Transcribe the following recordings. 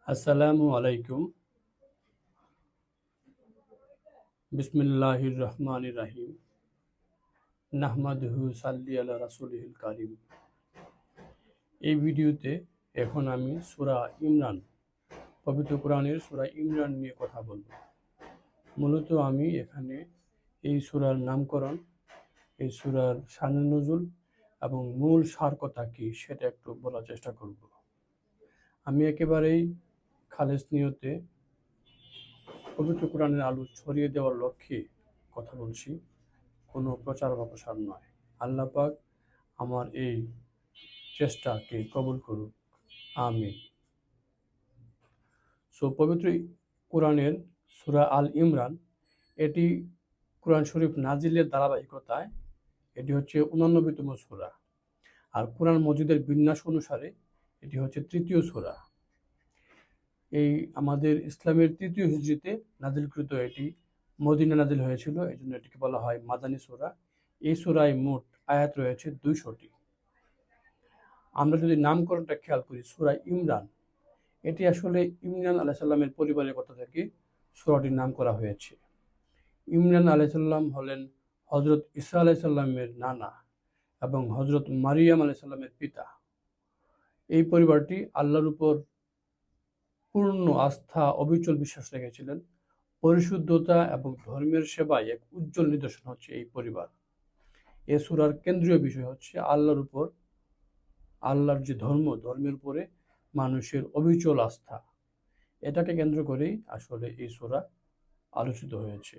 আসসালামু আলাইকুম। বিসমিল্লাহির রহমানির রহিম। নাহমাদুহু সাল্লি আলা রাসূলিহিল কারীম। এই ভিডিওতে এখন আমি সূরা ইমরান, পবিত্র কোরআনের সূরা ইমরান নিয়ে কথা বলব। মূলত আমি এখানে এই সূরার নামকরণ, এই সূরার শানে নুজুল এবং মূল সার কথা কি সেটা একটু বলার চেষ্টা করব। আমি একেবারেই খালেস নিয়তে পবিত্র কোরআনের আলো ছড়িয়ে দেওয়ার লক্ষ্যে কথা বলছি, কোনো প্রচার বা প্রসার নয়। আল্লাহ পাক আমার এই চেষ্টাকে কবুল করুক, আমিন। পবিত্র কোরআনের সূরা আল ইমরান, এটি কোরআন শরীফ নাজিলের ধারাবাহিকতায় এটি হচ্ছে ৮৯তম সূরা। আর কোরআন মজিদের বিন্যাস অনুসারে এটি হচ্ছে তৃতীয় সূরা। এই আমাদের ইসলামের তৃতীয় হিজরিতে নাজিলকৃত এটি মদিনা নাজিল হয়েছিল, এই জন্য এটিকে বলা হয় মাদানী সূরা। এই সূরায় মোট আয়াত রয়েছে ২০০টি। আমরা যদি নামকরণটা খেয়াল করি, সূরা ইমরান, এটি আসলে ইমরান আলাইহিস সালামের পরিবারের কথা থেকে সূরাটির নাম করা হয়েছে। ইমরান আলাইহিস সালাম হলেন হযরত ঈসা আলাইহিস সালামের নানা এবং হযরত মারিয়াম আলাইহিস সালামের পিতা। এই পরিবারটি আল্লাহর উপর পূর্ণ আস্থা, অবিচল বিশ্বাস রেখেছিলেন। পরিশুদ্ধতা এবং ধর্মের সেবায় এক উজ্জ্বল নিদর্শন হচ্ছে এই পরিবার। এ সূরার কেন্দ্রীয় বিষয় হচ্ছে আল্লাহর যে ধর্মের উপরে মানুষের অবিচল আস্থা। এটাকে কেন্দ্র করেই আসলে এই সূরা আলোচিত হয়েছে।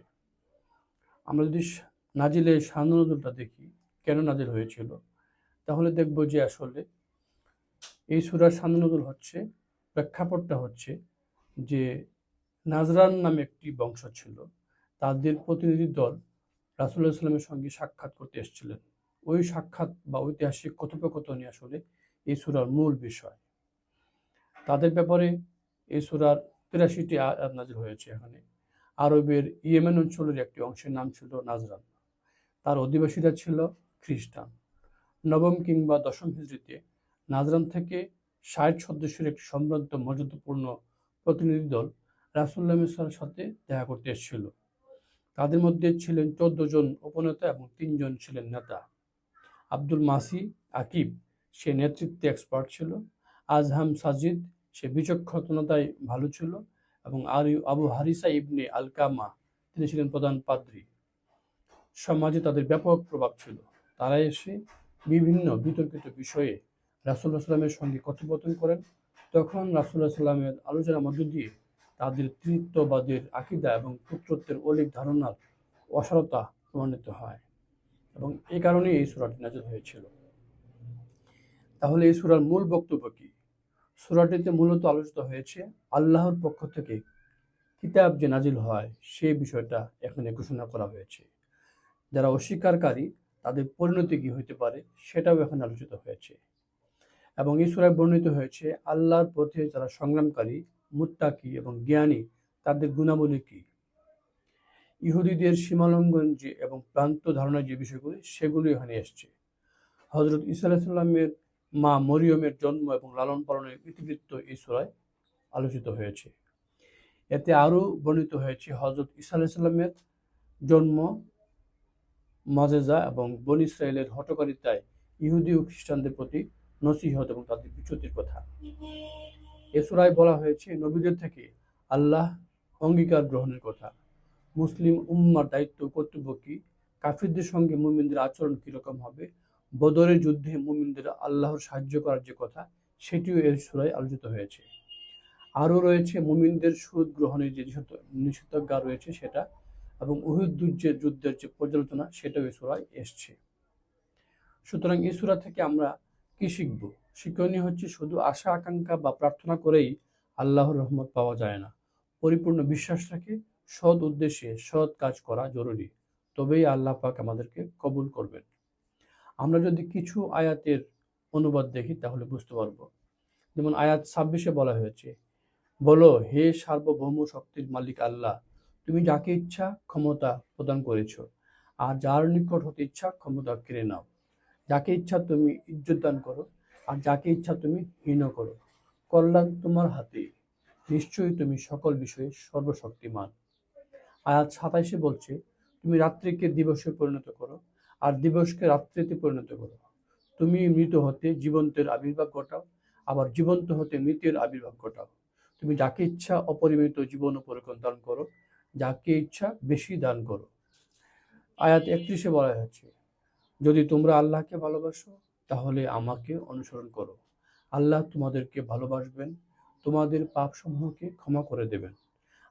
আমরা যদি নাজিলের শান নজুলটা দেখি, কেন নাজিল হয়েছিল, তাহলে দেখব যে আসলে এই সূরার শান নজুল হচ্ছে, প্রেক্ষাপটটা হচ্ছে যে নাজরান নামে একটি বংশ ছিল, তাদের প্রতিনিধি দল রাসূলুল্লাহ সাল্লামের সঙ্গে সাক্ষাৎ করতে এসেছিলেন। ওই সাক্ষাৎ বা ঐতিহাসিক কথোপকথনই আসলে এই সূরার মূল বিষয়। তাদের ব্যাপারে এই সূরার ৮৩টি আয়াত নাযিল হয়েছে। এখানে আরবের ইয়েমেন অঞ্চলের একটি অংশের নাম ছিল নাজরান। তার অধিবাসীরা ছিল খ্রিস্টান। নবম কিংবা দশম হিজরিতে নাজরান থেকে ৬০ সদস্যের একটি সম্ভ্রান্ত মর্যাদাপূর্ণ প্রতিনিধি দল রাসূলুল্লাহ সাল্লাল্লাহু সাথে দেখা করতে এসেছিল। তাদের মধ্যে ছিলেন ১৪ জন উপনেতা এবং ৩ জন ছিলেন নেতা। আব্দুল মাসি আকিব, সে নেতৃত্বে এক্সপার্ট ছিল। আজহাম সাজিদ, সে বিচক্ষণতায় ভালো ছিল। এবং আবু হারিসা ইবনে আলকামা, তিনি ছিলেন প্রধান পাদ্রী। সমাজে তাদের ব্যাপক প্রভাব ছিল। তারা এসে বিভিন্ন বিতর্কিত বিষয়ে রাসূলুল্লাহ সাল্লামের সঙ্গে কথোপকথন করেন। তখন রাসূলুল্লাহ সাল্লামের আলোচনার মধ্য দিয়ে তাদের তৃতীয়বাদের আকীদা এবং পুত্রত্বের অলীক ধারণার অসারতা প্রমাণিত হয়, এবং এই কারণেই এই সূরাটি নাযিল হয়েছিল। তাহলে এই সূরার মূল বক্তব্য কি? সূরাটিতে মূলত আলোচিত হয়েছে আল্লাহর পক্ষ থেকে কিতাব যে নাজিল হয় সেই বিষয়টা এখানে ঘোষণা করা হয়েছে। যারা অস্বীকারী তাদের পরিণতি কি হইতে পারে সেটাও এখানে আলোচিত হয়েছে। এবং এই সূরায় বর্ণিত হয়েছে আল্লাহর পথে যারা সংগ্রামকারী, মুত্তাকি এবং জ্ঞানী, তাদের গুণাবলী কি। ইহুদীদের সীমালঙ্ঘন যে এবং ভ্রান্ত ধারণার যে বিষয়গুলি, সেগুলি এখানে এসছে। হযরত ঈসা আলাইহিস সালামের মা মরিয়মের জন্ম এবং লালন পালনের ইতিবৃত্ত এই সূরায় আলোচিত হয়েছে। এতে আরও বর্ণিত হয়েছে হযরত ঈসা আলাইহিস সালামের জন্ম, মুজিজা এবং বনী ইসরাইলের হঠকারিতায় ইহুদি ও খ্রিস্টানদের প্রতি নসিহত এবং তাদের বিচ্যুতির কথা। এ সূরায় বলা হয়েছে নবীদের থেকে আল্লাহ অঙ্গীকার গ্রহণের কথা। মুসলিম উম্মার দায়িত্ব ও কর্তব্য কি, কাফিরদের সঙ্গে মুমিনদের আচরণ কিরকম হবে, বদরের যুদ্ধে মুমিনদের আল্লাহর সাহায্য করার যে কথা, সেটিও এই সূরায় আলোচিত হয়েছে। আরও রয়েছে মুমিনদের সুদ গ্রহণের যে নিষেধাজ্ঞা রয়েছে সেটা, এবং উহুদ যুদ্ধের যে পর্যালোচনা, সেটাও এই সূরায় এসছে। সুতরাং এই সূরা থেকে আমরা কি শিখব? শিক্ষণীয় হচ্ছে শুধু আশা আকাঙ্ক্ষা বা প্রার্থনা করেই আল্লাহর রহমত পাওয়া যায় না। পরিপূর্ণ বিশ্বাস রেখে সৎ উদ্দেশ্যে সৎ কাজ করা জরুরি, তবেই আল্লাহ পাক আমাদেরকে কবুল করবেন। আমরা যদি কিছু আয়াতের অনুবাদ দেখি তাহলে বুঝতে পারব। যেমন আয়াত ২৬-এ বলা হয়েছে, বলো, হে সার্বভৌম শক্তির মালিক আল্লাহ, তুমি যাকে ইচ্ছা ক্ষমতা প্রদান করেছ, আর যার নিকট হতে ইচ্ছা ক্ষমতা কেড়ে নাও। যাকে ইচ্ছা তুমি ইজ্জত দান করো, আর যাকে ইচ্ছা তুমি হীন করো। কল্যাণ তোমার হাতে। নিশ্চয়ই তুমি সকল বিষয়ে সর্বশক্তিমান। আয়াত 27 বলছে, তুমি রাত্রিকে দিবসে পরিণত করো আর দিবসকে রাত্রিতে পরিণত করো। তুমি মৃত হতে জীবন্তের আবির্ভাব ঘটাও, আবার জীবন্ত হতে মৃতের আবির্ভাব ঘটাও। তুমি যাকে ইচ্ছা অপরিমিত জীবন ও পরিক্রম দান করো, যাকে ইচ্ছা বেশি দান করো। আয়াত 31 বলা হয়েছে, যদি তোমরা আল্লাহকে ভালোবাসো তাহলে আমাকে অনুসরণ করো। আল্লাহ তোমাদেরকে ভালোবাসবেন, তোমাদের পাপসমূহকে ক্ষমা করে দেবেন।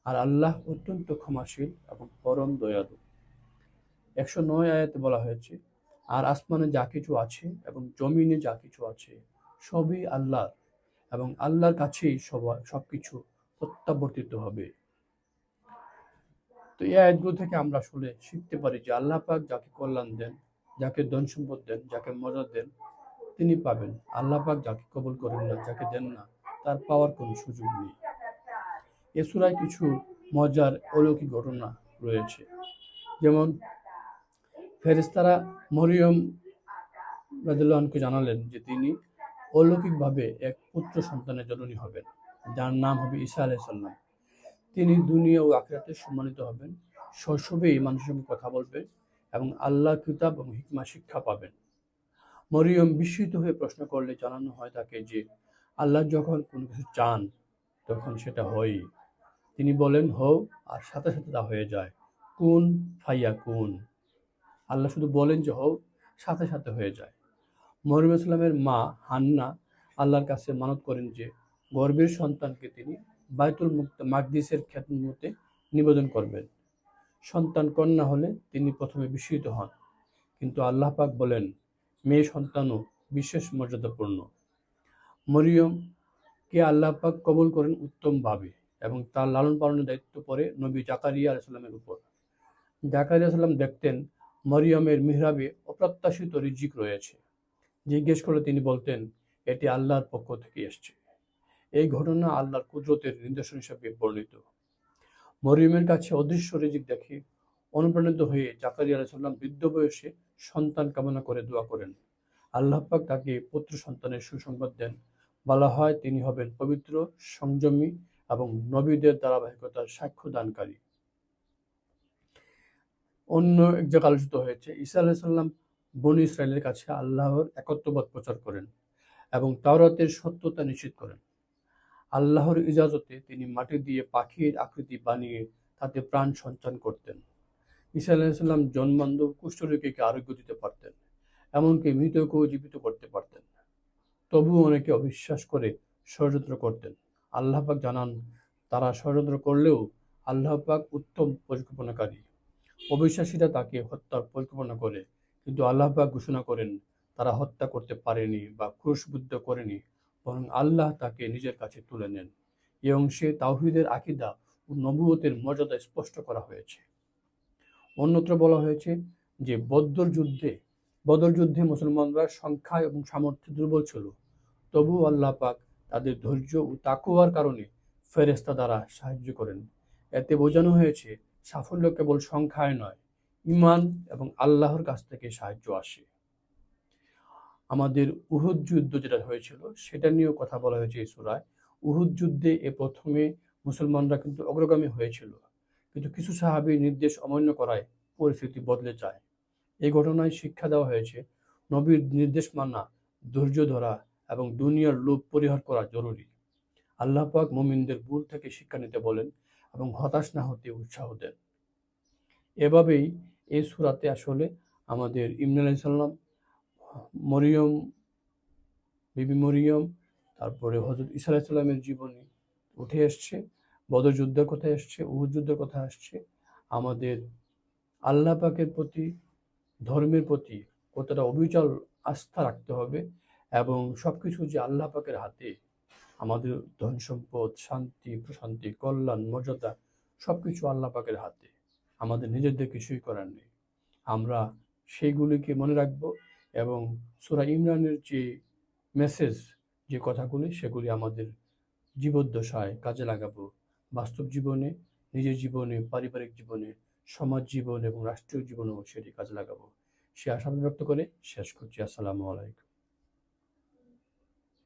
আর আল্লাহ অত্যন্ত ক্ষমাশীল এবং পরম দয়ালু। 109 আয়াতে বলা হয়েছে, আর আসমানে যা কিছু আছে এবং জমিনে যা কিছু আছে সবই আল্লাহর, এবং আল্লাহর কাছেই সবকিছু প্রত্যাবর্তিত হবে। তো এই আয়াতগুলো থেকে আমরা আসলে শিখতে পারি যে আল্লাহ পাক যাকে কল্যাণ দেন, যাকে ধন সম্পদ দেন, যাকে মদত দেন, তিনি পাবেন। আল্লাহ পাক যাকে কবুল করেন না, যাকে দেন না, তার পাওয়ার কোনো সুযোগ নেই। এ সূরায় কিছু মজার অলৌকিক ঘটনা রয়েছে। যেমন ফেরেশতারা মরিয়ম রাদিয়াল্লাহু আনহাকে জানালেন যে তিনি অলৌকিকভাবে এক পুত্র সন্তানের জননী হবেন, যার নাম হবে ঈসা আলাইহিস সালাম। তিনি দুনিয়া ও আখিরাতে সম্মানিত হবেন, শৈশবেই মানুষের সঙ্গে কথা বলবেন এবং আল্লাহর কিতাব এবং হিকমা শিক্ষা পাবেন। মরিয়ম বিস্মিত হয়ে প্রশ্ন করলে জানানো হয় তাকে যে আল্লাহ যখন কোনো কিছু চান তখন সেটা হয়ই। তিনি বলেন হও, আর সাথে সাথে তা হয়ে যায়। কুন ফাইয়া কুন। আল্লাহ শুধু বলেন যে হও, সাথে সাথে হয়ে যায়। মরিয়ম ইসলামের মা হান্না আল্লাহর কাছে মানত করেন যে গর্ভের সন্তানকে তিনি বাইতুল মাকদিসের খেদমতে নিবেদন করবেন। সন্তান কন্যা হলে তিনি প্রথমে বিস্মিত হন, কিন্তু আল্লাহ পাক বলেন মেয়ে সন্তানও বিশেষ মর্যাদাপূর্ণ। মরিয়মকে আল্লাহ পাক কবুল করেন উত্তমভাবে এবং তার লালন পালনের দায়িত্ব পড়ে নবী জাকারিয়া আলাইহিস সালামের উপর। জাকারিয়া আলাইহিস সালাম দেখতেন মরিয়মের মিহরাবে অপ্রত্যাশিত রিজিক রয়েছে। জিজ্ঞেস করলে তিনি বলতেন এটি আল্লাহর পক্ষ থেকে এসেছে। এই ঘটনা আল্লাহর কুদরতের নিদর্শন হিসেবে বর্ণিত। মরিয়মের কাছে অদৃশ্য রিজিক দেখে অনুপ্রাণিত হয়ে জাকারিয়া আলাইহিস সালাম বৃদ্ধ বয়সে সন্তান কামনা করে দোয়া করেন। আল্লাহ পাক তাকে পুত্র সন্তানের সুসংবাদ দেন। বলা হয় তিনি হবেন পবিত্র, সংযমী এবং নবীদের ধারাবাহিকতার সাক্ষ্য দানকারী। অন্য এক জায়গায় আলোচিত হয়েছে ঈসা আলাইহিস সালাম বনী ইসরায়েলের কাছে আল্লাহর একত্ববাদ প্রচার করেন এবং তাওরাতের সত্যতা নিশ্চিত করেন। আল্লাহর ইজাজতে তিনি মাটি দিয়ে পাখির আকৃতি বানিয়ে তাতে প্রাণ সঞ্চার করতেন। ঈসা আলাইহিস সালাম জন্মান্ধ কুষ্ঠরোগীকে আরোগ্য দিতে পারতেন, এমনকি মৃতকেও জীবিত করতে পারতেন। তবুও অনেকে অবিশ্বাস করে ষড়যন্ত্র করতেন। আল্লাহ পাক জানান তারা ষড়যন্ত্র করলেও আল্লাহ পাক উত্তম পরিকল্পনাকারী। অবিশ্বাসীরা তাকে হত্যার পরিকল্পনা করে, কিন্তু আল্লাহ পাক ঘোষণা করেন তারা হত্যা করতে পারেনি বা ক্রুশবিদ্ধ করেনি, বরং আল্লাহ তাকে নিজের কাছে তুলে নেন। এই অংশে তাওহীদের আকীদা ও নবুয়তের মর্যাদা স্পষ্ট করা হয়েছে। অন্যত্র বলা হয়েছে যে বদর যুদ্ধে মুসলমানরা সংখ্যায় এবং সামর্থ্যে দুর্বল ছিল, তবুও আল্লাহ পাক তাদের ধৈর্য ও তাকওয়ার কারণে ফেরেশতা দ্বারা সাহায্য করেন। এতে বোঝানো হয়েছে সাফল্য কেবল সংখ্যায় নয়, ঈমান এবং আল্লাহর কাছ থেকে সাহায্য আসে। আমাদের উহুদ যুদ্ধ যেটা হয়েছিল সেটা নিয়েও কথা বলা হয়েছে এই সূরায়। উহুদ যুদ্ধে প্রথমে মুসলমানরা কিন্তু অগ্রগামী হয়েছিল, কিন্তু কিছু সাহাবীর নির্দেশ অমান্য করায় পরিস্থিতি বদলে যায়। এই ঘটনায় শিক্ষা দেওয়া হয়েছে নবীর নির্দেশ মানা, ধৈর্য ধরা এবং দুনিয়ার লোভ পরিহার করা জরুরি। আল্লাহ পাক মুমিনদের ভুল থেকে শিক্ষা নিতে বলেন এবং হতাশ না হতে উৎসাহ দেন। এভাবেই এই সূরাতে আসলে আমাদের ইমরান আলাইহিস সালাম, মরিয়ম, বিবি মরিয়ম, তারপরে হযরত ঈসা আলাইহিস সালামের জীবনী উঠে এসছে, বদর যুদ্ধের কথা এসছে, উহুদ যুদ্ধের কথা আসছে। আমাদের আল্লাহ পাকের প্রতি, ধর্মের প্রতি কতটা অবিচল আস্থা রাখতে হবে এবং সবকিছু যে আল্লাহ পাকের হাতে। আমাদের ধন সম্পদ, শান্তি, প্রশান্তি, কল্যাণ, মর্যাদা সবকিছু আল্লাহ পাকের হাতে। আমাদের নিজেদের কিছুই করার নেই। আমরা সেইগুলিকে মনে রাখবো এবং সূরা ইমরানের যে মেসেজ, যে কথাগুলি, সেগুলি আমাদের জীবদ্দশায় কাজে লাগাবো। বাস্তব জীবনে, নিজের জীবনে, পারিবারিক জীবনে, সমাজ জীবন এবং রাষ্ট্রীয় জীবনেও সেটি কাজে লাগাবো। সে আশা ব্যক্ত করে শেষ করছি। আসসালামু আলাইকুম।